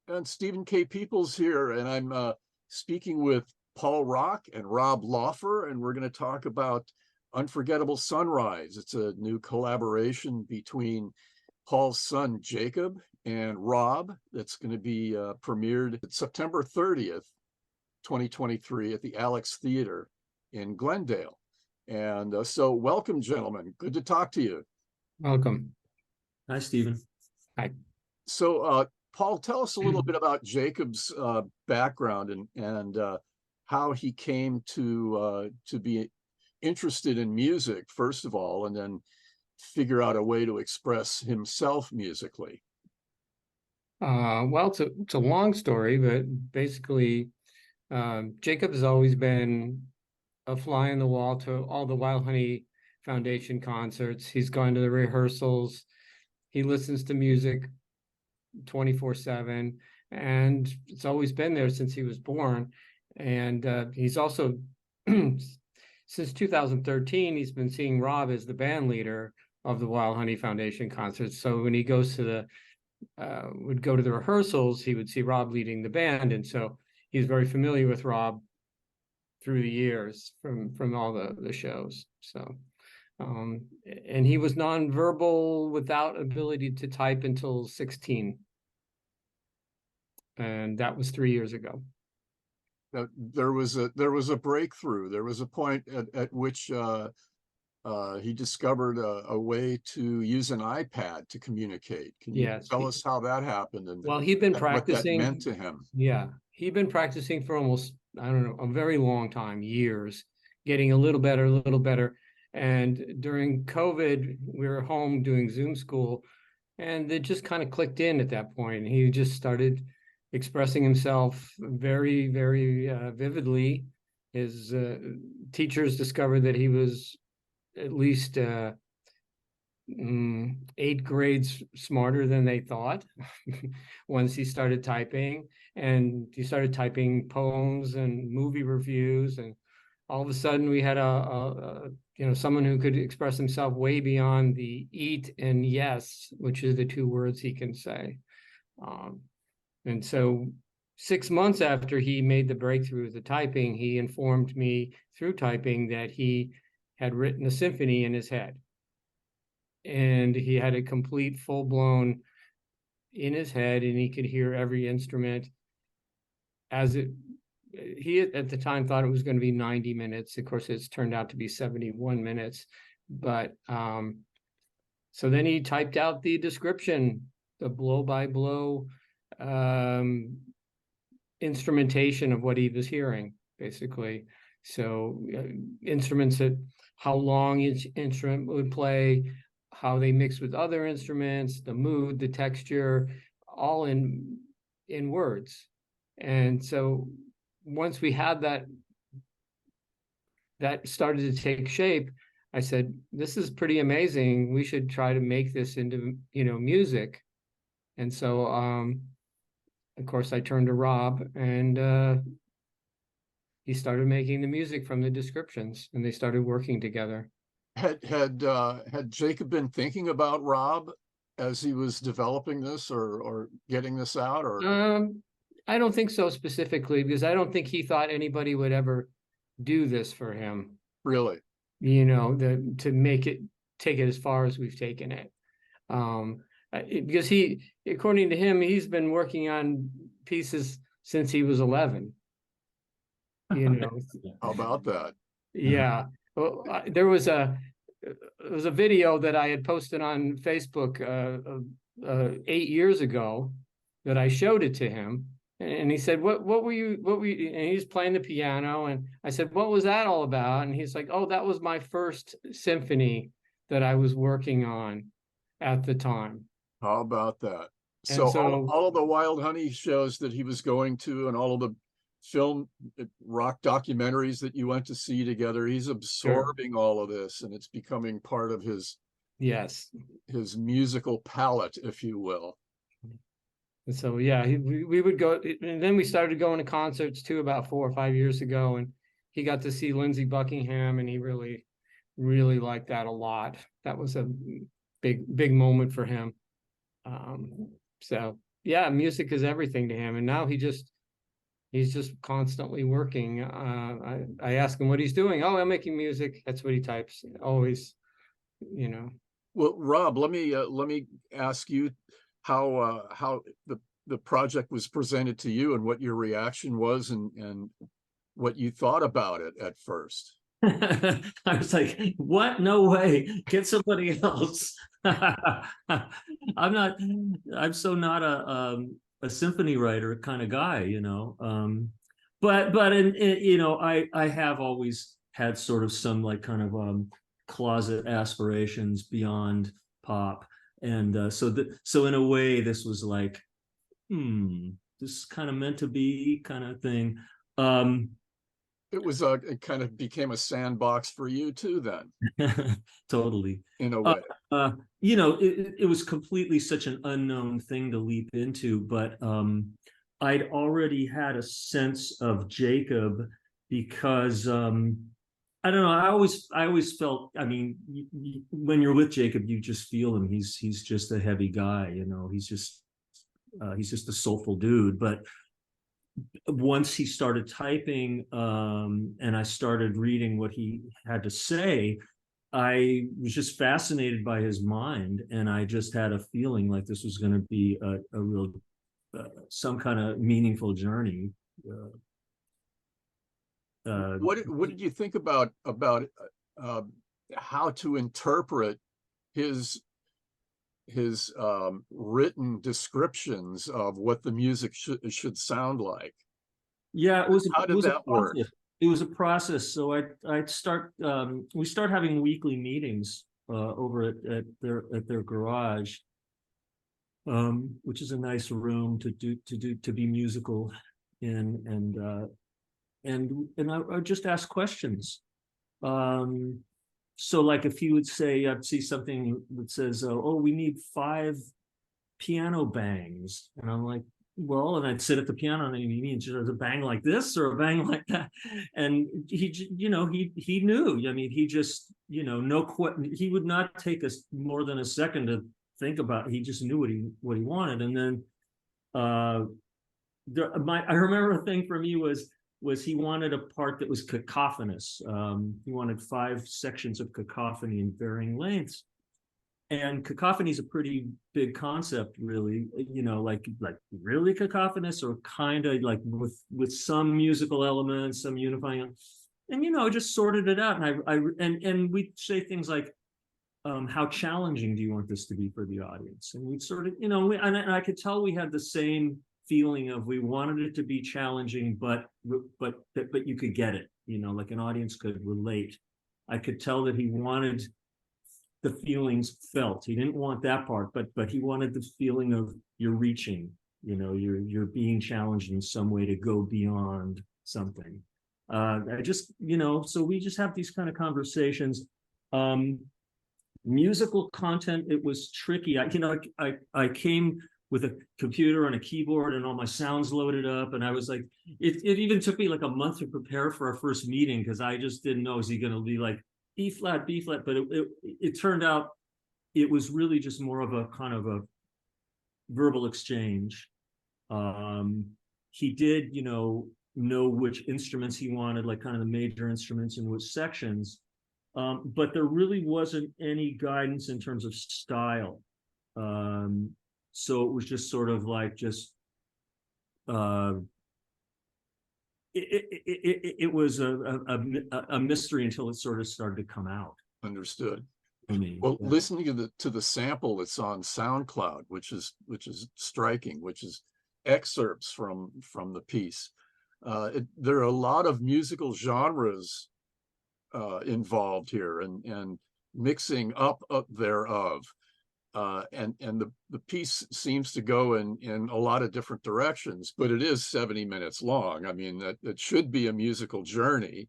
And Stephen K. Peeples here, and I'm speaking with Paul Rock and Rob Laufer, and we're going to talk about Unforgettable Sunrise. It's a new collaboration between Paul's son Jacob and Rob that's going to be premiered September 30th, 2023 at the Alex Theater in Glendale. And so welcome, gentlemen. Good to talk to you. Welcome. Hi, Stephen. Hi. So, Paul, tell us a little bit about Jacob's background and how he came to be interested in music, first of all, and then figure out a way to express himself musically. Well, it's a long story, but basically, Jacob has always been a fly on the wall to all the Wild Honey Foundation concerts. He's gone to the rehearsals. He listens to music 24/7, and it's always been there since he was born. And he's also, since 2013, he's been seeing Rob as the band leader of the Wild Honey Foundation concerts. So when he goes to would go to the rehearsals, he would see Rob leading the band. And so he's very familiar with Rob through the years from all the shows. So, and he was nonverbal without ability to type until 16. And that was 3 years ago. There was a breakthrough. There was a point at which he discovered a way to use an iPad to communicate. Can you tell us how that happened and well, he'd been what practicing, that meant to him? Yeah, he'd been practicing for almost, I don't know, a very long time, years, getting a little better. And during COVID, we were home doing Zoom school, and it just kind of clicked in at that point. He just started expressing himself very, very vividly. His teachers discovered that he was at least 8 grades smarter than they thought once he started typing. And he started typing poems and movie reviews, and all of a sudden we had a someone who could express himself way beyond the eat and yes, which are the 2 words he can say. And so 6 months after he made the breakthrough with the typing, he informed me through typing that he had written a symphony in his head. And he had a complete full-blown in his head, and he could hear every instrument as it. He at the time thought it was going to be 90 minutes. Of course, it's turned out to be 71 minutes. But so then he typed out the description, the blow-by-blow instrumentation of what he was hearing, basically. So instruments, that how long each instrument would play, how they mix with other instruments, the mood, the texture, all in words. And so once we had that started to take shape, I said, this is pretty amazing. We should try to make this into, music. And so, of course, I turned to Rob, and he started making the music from the descriptions, and they started working together. Had Jacob been thinking about Rob as he was developing this or getting this out? Or I don't think so specifically, because I don't think he thought anybody would ever do this for him. Really? To make it, take it as far as we've taken it. Because he, according to him, he's been working on pieces since he was 11. How about that? Yeah. Well, there was a video that I had posted on Facebook 8 years ago that I showed it to him, and he said, what were you, and he's playing the piano, and I said, what was that all about? And he's like, oh, that was my first symphony that I was working on at the time. How about that? So all of the Wild Honey shows that he was going to, and all of the film rock documentaries that you went to see together, he's absorbing all of this, and it's becoming part of his musical palette, if you will. And so we would go, and then we started going to concerts too about 4 or 5 years ago, and he got to see Lindsey Buckingham, and he really liked that a lot. That was a big moment for him. So yeah, music is everything to him. And now he's just constantly working. I ask him what he's doing. Oh, I'm making music. That's what he types. Always, you know. Well, Rob, let me ask you how the project was presented to you and what your reaction was and what you thought about it at first. I was like, what? No way. Get somebody else. I'm so not a symphony writer kind of guy, you know. But you know, I have always had sort of some like kind of closet aspirations beyond pop. And so in a way, this was like, this is kind of meant to be kind of thing. Um, It was it kind of became a sandbox for you too, then, Totally. in a Uh, way. you know, it was completely such an unknown thing to leap into, but I'd already had a sense of Jacob because I don't know. I always felt. I mean, when you're with Jacob, you just feel him. He's just a heavy guy. You know, he's just a soulful dude. But once he started typing and I started reading what he had to say, I was just fascinated by his mind, and I just had a feeling like this was going to be a real some kind of meaningful journey. What did you think about uh, how to interpret his written descriptions of what the music should sound like? Yeah, How it did was a that work? process. It was a process. So I'd start we start having weekly meetings over at their garage, which is a nice room to be musical in, and I would just ask questions. Um, so like if you would say, I'd see something that says, oh, we need 5 piano bangs. And I'm like, well, and I'd sit at the piano and he means a bang like this or a bang like that. And you know, he knew. I mean, he just, you know, he would not take us more than a second to think about. He just knew what he wanted. And then I remember a thing for me was he wanted a part that was cacophonous. He wanted 5 sections of cacophony in varying lengths. And cacophony is a pretty big concept, really. You know, like really cacophonous, or kind of like with some musical elements, some unifying. And you know, just sorted it out. And we'd say things like, "How challenging do you want this to be for the audience?" And we'd sort of, you know, and I could tell we had the same feeling of we wanted it to be challenging, but you could get it. You know, like an audience could relate. I could tell that he wanted the feelings felt. He didn't want that part, but he wanted the feeling of you're reaching, you know, you're being challenged in some way to go beyond something. I just, you know, so we just have these kind of conversations. Musical content, it was tricky. I came with a computer and a keyboard and all my sounds loaded up, and I was like, it even took me like a month to prepare for our first meeting because I just didn't know, is he going to be like B flat, B flat, but it turned out it was really just more of a kind of a verbal exchange. He did, you know which instruments he wanted, like kind of the major instruments and which sections, but there really wasn't any guidance in terms of style. So it was just sort of like just it was a mystery until it sort of started to come out. Understood. I mean, Well, yeah. listening to the sample that's on SoundCloud, which is striking, which is excerpts from the piece. There are a lot of musical genres involved here, and mixing up thereof. And the piece seems to go in a lot of different directions, but it is 70 minutes long. I mean, that should be a musical journey.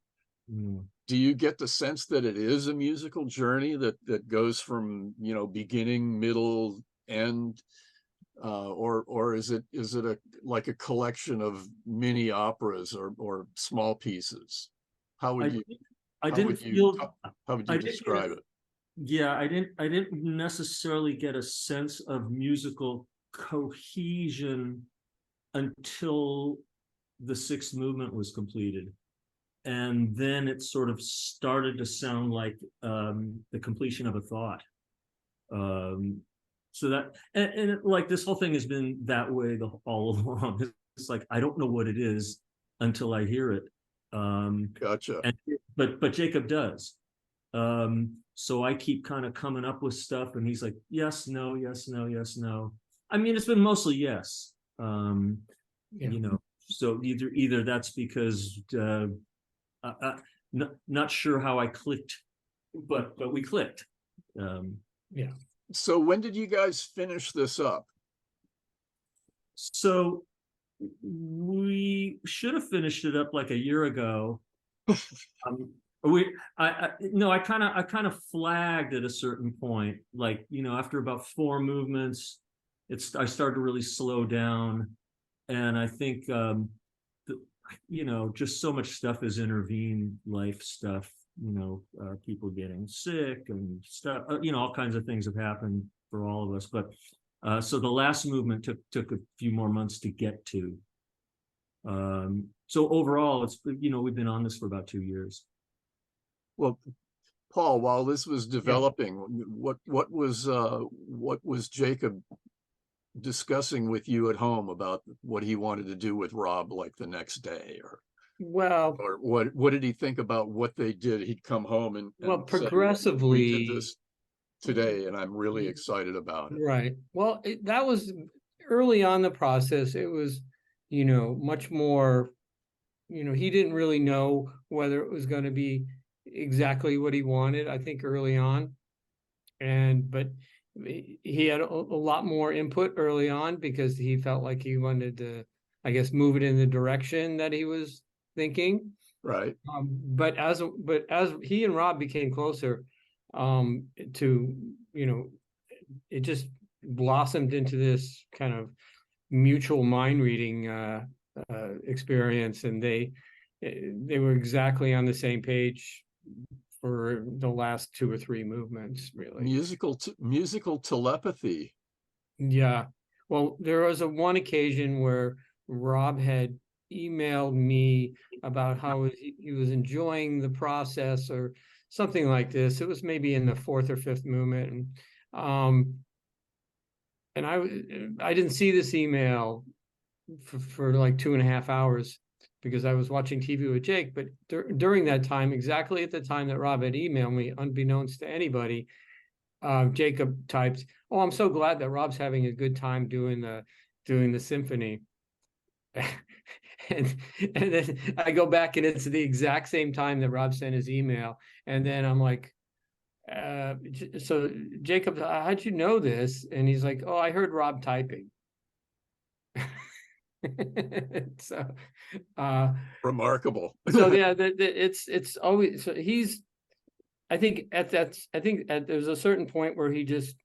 Do you get the sense that it is a musical journey that goes from, you know, beginning, middle, end, or is it like a collection of mini operas or small pieces? How would you I how didn't would you feel how would I you didn't describe it? yeah, I didn't necessarily get a sense of musical cohesion until the sixth movement was completed. And then it sort of started to sound like the completion of a thought. So that, like this whole thing has been that way all along. It's like, I don't know what it is until I hear it. Gotcha. But Jacob does. So I keep kind of coming up with stuff, and he's like, yes, no, yes, no, yes, no. I mean, it's been mostly yes. You know, so either that's because not sure how I clicked, but we clicked. Yeah. So when did you guys finish this up? So we should have finished it up like a year ago. I kind of flagged at a certain point, like, you know, after about 4 movements, I started to really slow down. And I think, you know, just so much stuff has intervened, life stuff, you know, people getting sick and stuff, you know, all kinds of things have happened for all of us. But so the last movement took a few more months to get to. So overall, it's, you know, we've been on this for about 2 years. Well, Paul, while this was developing, what was Jacob discussing with you at home about what he wanted to do with Rob, like the next day, or what did he think about what they did? He'd come home and progressively, we did this today, and I'm really excited about it. Right. Well, that was early on the process. It was, you know, much more, you know, he didn't really know whether it was going to be exactly what he wanted, I think, early on. But he had a lot more input early on because he felt like he wanted to, I guess, move it in the direction that he was thinking. Right. But as he and Rob became closer, to, you know, it just blossomed into this kind of mutual mind reading experience, and they were exactly on the same page for the last 2 or 3 movements, really. Musical telepathy. Yeah. Well, there was one occasion where Rob had emailed me about how he was enjoying the process or something like this. It was maybe in the 4th or 5th movement. And I didn't see this email for like 2.5 hours because I was watching TV with Jake. But during that time, exactly at the time that Rob had emailed me, unbeknownst to anybody, Jacob typed, "Oh, I'm so glad that Rob's having a good time doing the symphony." and then I go back and it's the exact same time that Rob sent his email. And then I'm like, so Jacob, how'd you know this? And he's like, "Oh, I heard Rob typing." So remarkable. So yeah, it's always, so he's, I think there's a certain point where he just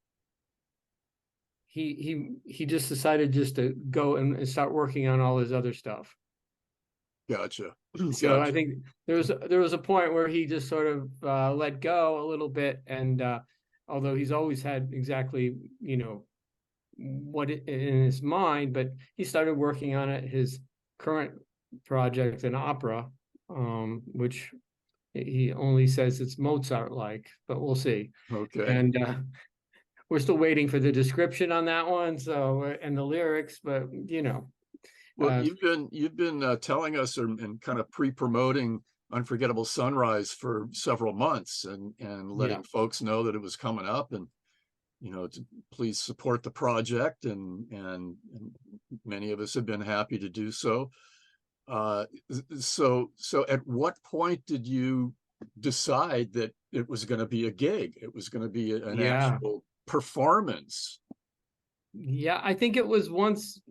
decided just to go and start working on all his other stuff. Gotcha. So I think there was a point where he just sort of let go a little bit, and although he's always had exactly, you know, what in his mind, but he started working on it, his current project, an opera, which he only says it's Mozart-like, but we'll see. Okay. And we're still waiting for the description on that one, so, and the lyrics, but you know. Well, you've been telling us and kind of pre-promoting Unforgettable Sunrise for several months, and letting folks know that it was coming up, and, you know, to please support the project, and many of us have been happy to do so. So at what point did you decide that it was going to be a gig? It was going to be an actual performance? Yeah, I think it was once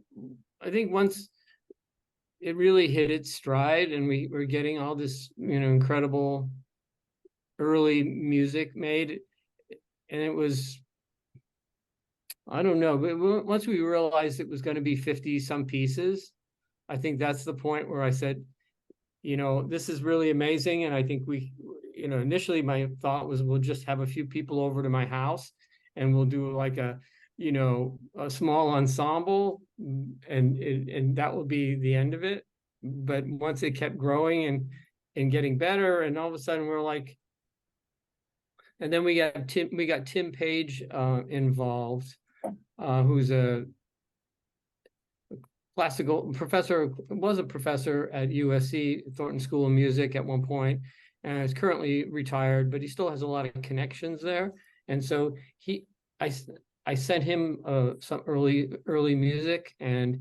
it really hit its stride and we were getting all this, you know, incredible early music made, and it was, I don't know, but once we realized it was going to be 50 some pieces, I think that's the point where I said, you know, this is really amazing. And I think we, you know, initially my thought was we'll just have a few people over to my house and we'll do like a, you know, a small ensemble, and that would be the end of it. But once it kept growing and getting better, and all of a sudden we're like, and then we got Tim Page involved, who's a classical professor, was a professor at USC Thornton School of Music at one point, and is currently retired, but he still has a lot of connections there. And so I sent him some early music, and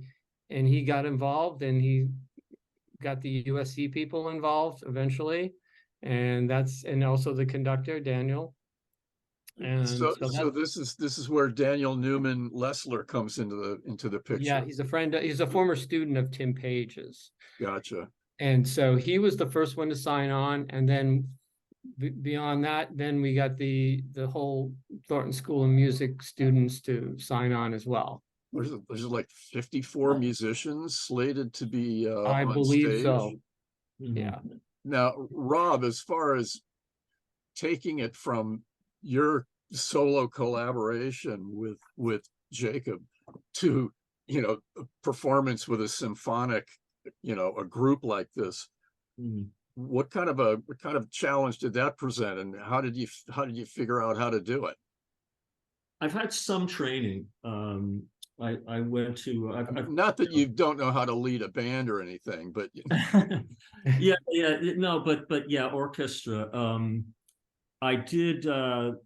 he got involved, and he got the USC people involved eventually, and also the conductor Daniel. And so this is where Daniel Newman-Lessler comes into the picture. Yeah, he's a friend. He's a former student of Tim Page's. Gotcha. And so he was the first one to sign on, and then beyond that, then we got the whole Thornton School of Music students to sign on as well. There's like 54 musicians slated to be I on believe stage. so. Yeah. Now, Rob, as far as taking it from your solo collaboration with Jacob to, you know, performance with a symphonic, you know, a group like this, what kind of challenge did that present, and how did you figure out how to do it? I've had some training. I went to not that you don't know how to lead a band or anything, but yeah, no, but yeah, orchestra. I did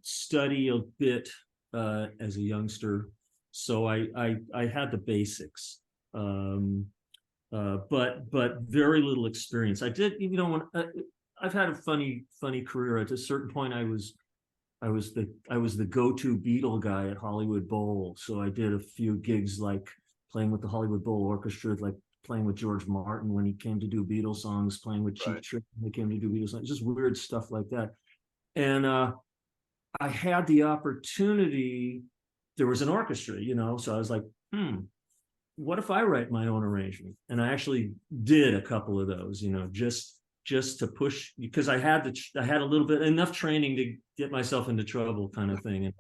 study a bit as a youngster, so I had the basics, but very little experience. I did, you know, when I've had a funny career. At a certain point, I was the go-to Beatle guy at Hollywood Bowl. So I did a few gigs, like playing with the Hollywood Bowl Orchestra, like playing with George Martin when he came to do Beatles songs, playing with Cheap Trick when he came to do Beatles songs, just weird stuff like that. And I had the opportunity. There was an orchestra, you know, so I was like, what if I write my own arrangement? And I actually did a couple of those, you know, just to push, because I had a little bit enough training to get myself into trouble, kind of thing. And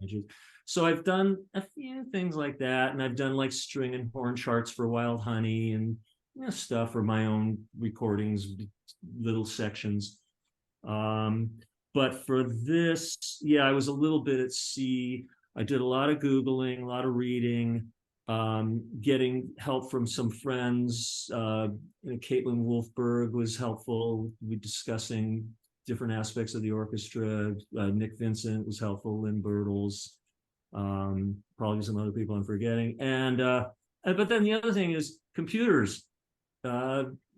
so I've done a few things like that, and I've done like string and horn charts for Wild Honey and, you know, stuff for my own recordings, little sections. But for this, yeah, I was a little bit at sea. I did a lot of Googling, a lot of reading, getting help from some friends. Caitlin Wolfberg was helpful. We discussing different aspects of the orchestra. Nick Vincent was helpful. Lynn Bertels, probably some other people I'm forgetting. And but then the other thing is computers,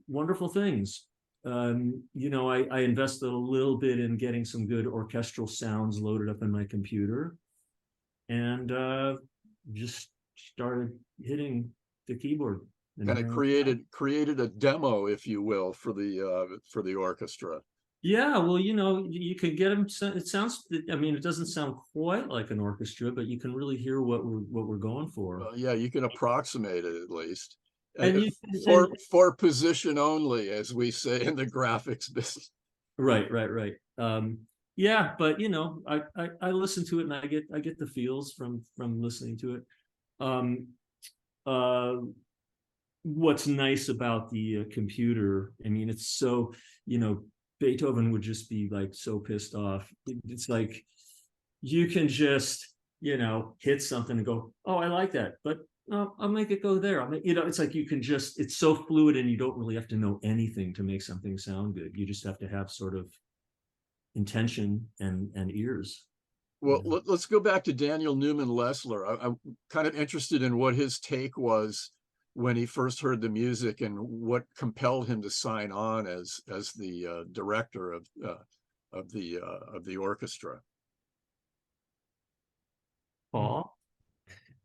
wonderful things. You know, I invested a little bit in getting some good orchestral sounds loaded up in my computer, and just started hitting the keyboard. And it created a demo, if you will, for the orchestra. Yeah, well, you know, you can get them. It sounds, I mean, it doesn't sound quite like an orchestra, but you can really hear what we're going for. Yeah, you can approximate it at least. And for position only, as we say in the graphics business. Right. Yeah, but you know, I listen to it and I get the feels from listening to it. What's nice about the computer, I mean, it's so, you know, Beethoven would just be like so pissed off. It's like you can just, you know, hit something and go, oh, I like that, but no, I'll make it go there. You know, it's like you can just, it's so fluid, and you don't really have to know anything to make something sound good. You just have to have sort of intention and ears. Well, let's go back to Daniel Newman-Lessler. I'm kind of interested in what his take was when he first heard the music, and what compelled him to sign on as the director of the orchestra. Paul?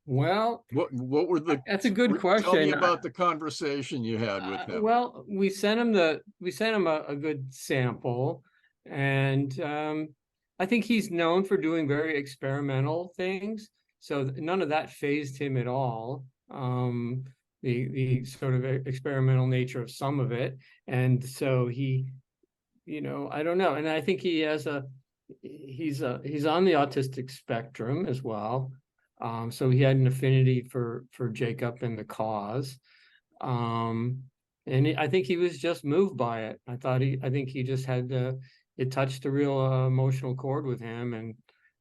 Well, what were that's a good question. Tell me about the conversation you had with him. Well, we sent him a good sample, and I think he's known for doing very experimental things, so none of that fazed him at all. The sort of experimental nature of some of it, and so he, you know, I don't know, and I think he's on the autistic spectrum as well. So he had an affinity for Jacob and the cause. And I think he was just moved by it. I think he just had it touched a real emotional chord with him, and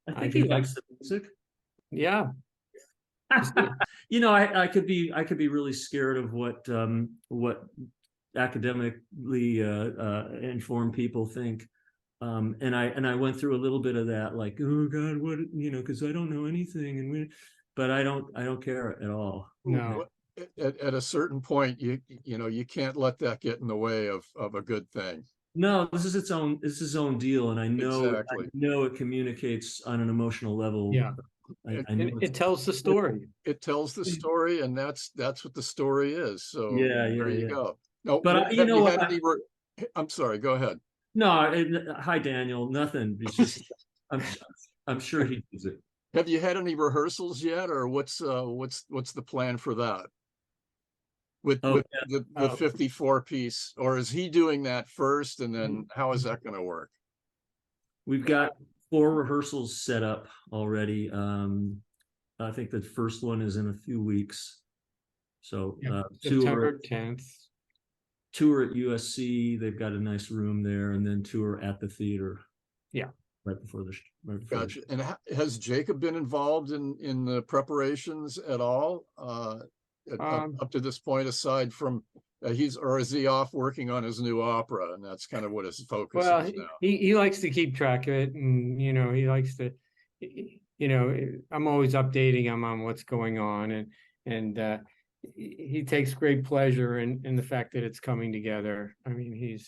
I think he likes the music. Yeah. You know, I could be really scared of what academically informed people think. And I went through a little bit of that, like, oh God, what, you know, because I don't know anything, but I don't care at all. No. At a certain point, you know, you can't let that get in the way of a good thing. No, this is its own deal, and I know Exactly. it communicates on an emotional level. Yeah. I know It tells the story. It tells the story, and that's what the story is. So there you go. No, But have you had any? I'm sorry. Go ahead. No, hi Daniel. Nothing. It's just I'm sure he does it. Have you had any rehearsals yet, or what's the plan for that? With the 54 piece, or is he doing that first, and then how is that going to work? We've got 4 rehearsals set up already. I think the first one is in a few weeks. So September 10th. 2 are at USC. They've got a nice room there, and then 2 are at the theater. Yeah. Right before the Gotcha. And has Jacob been involved in the preparations at all up to this point, aside from is he off working on his new opera, and that's kind of what his focus is now? He likes to keep track of it, and you know, he likes to, you know, I'm always updating him on what's going on, and he takes great pleasure in the fact that it's coming together. I mean,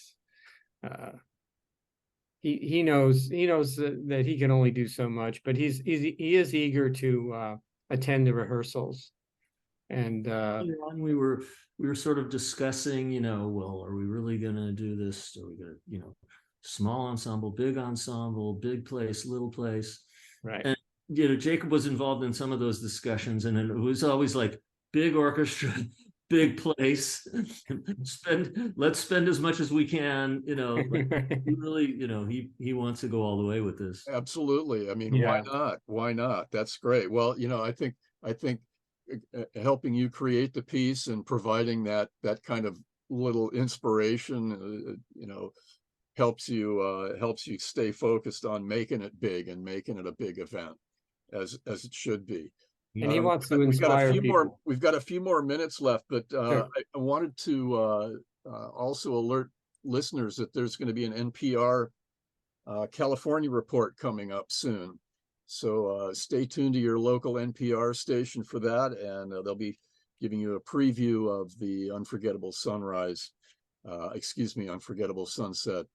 he knows that he can only do so much, but he is eager to attend the rehearsals. And we were sort of discussing, you know, well, are we really gonna do this? Are we gonna, you know, small ensemble, big place, little place? Right. And you know, Jacob was involved in some of those discussions, and it was always like big orchestra, big place. Let's spend as much as we can, you know. He really, you know, he wants to go all the way with this. Absolutely. I mean, Yeah. why not? That's great. Well, you know, I think helping you create the piece and providing that kind of little inspiration, you know, helps you stay focused on making it big and making it a big event, as it should be. And he wants to inspire people. We've got a few more minutes left, but Sure. I wanted to also alert listeners that there's going to be an NPR California report coming up soon. So stay tuned to your local NPR station for that, and they'll be giving you a preview of the Unforgettable Sunrise, Unforgettable Sunset.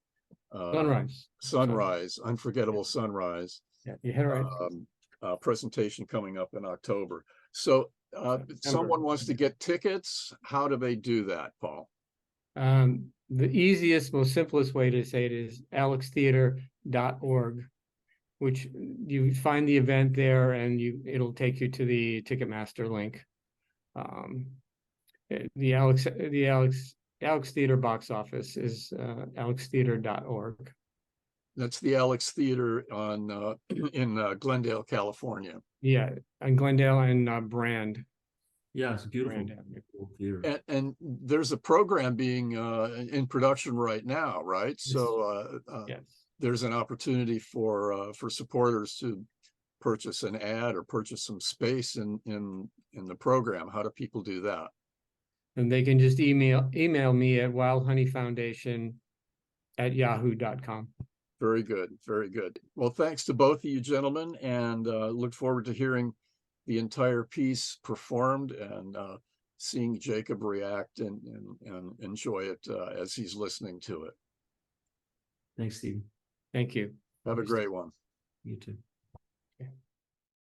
Sunrise, Unforgettable Sunrise. Yeah, you hit it right. Presentation coming up in October. So someone wants to get tickets. How do they do that, Paul? The easiest, most simplest way to say it is alextheater.org, which you find the event there, and it'll take you to the Ticketmaster link. The Alex Theater box office is alextheater.org. That's the Alex Theater in Glendale, California. Yeah, and Glendale and Brand. Yeah, it's a beautiful theater. And there's a program being in production right now, right? Yes. So yes. There's an opportunity for supporters to purchase an ad or purchase some space in the program. How do people do that? And they can just email me at wildhoneyfoundation@yahoo.com. Very good, very good. Well, thanks to both of you gentlemen, and look forward to hearing the entire piece performed and seeing Jacob react and enjoy it as he's listening to it. Thanks, Steve. Thank you. Have a great one. You too.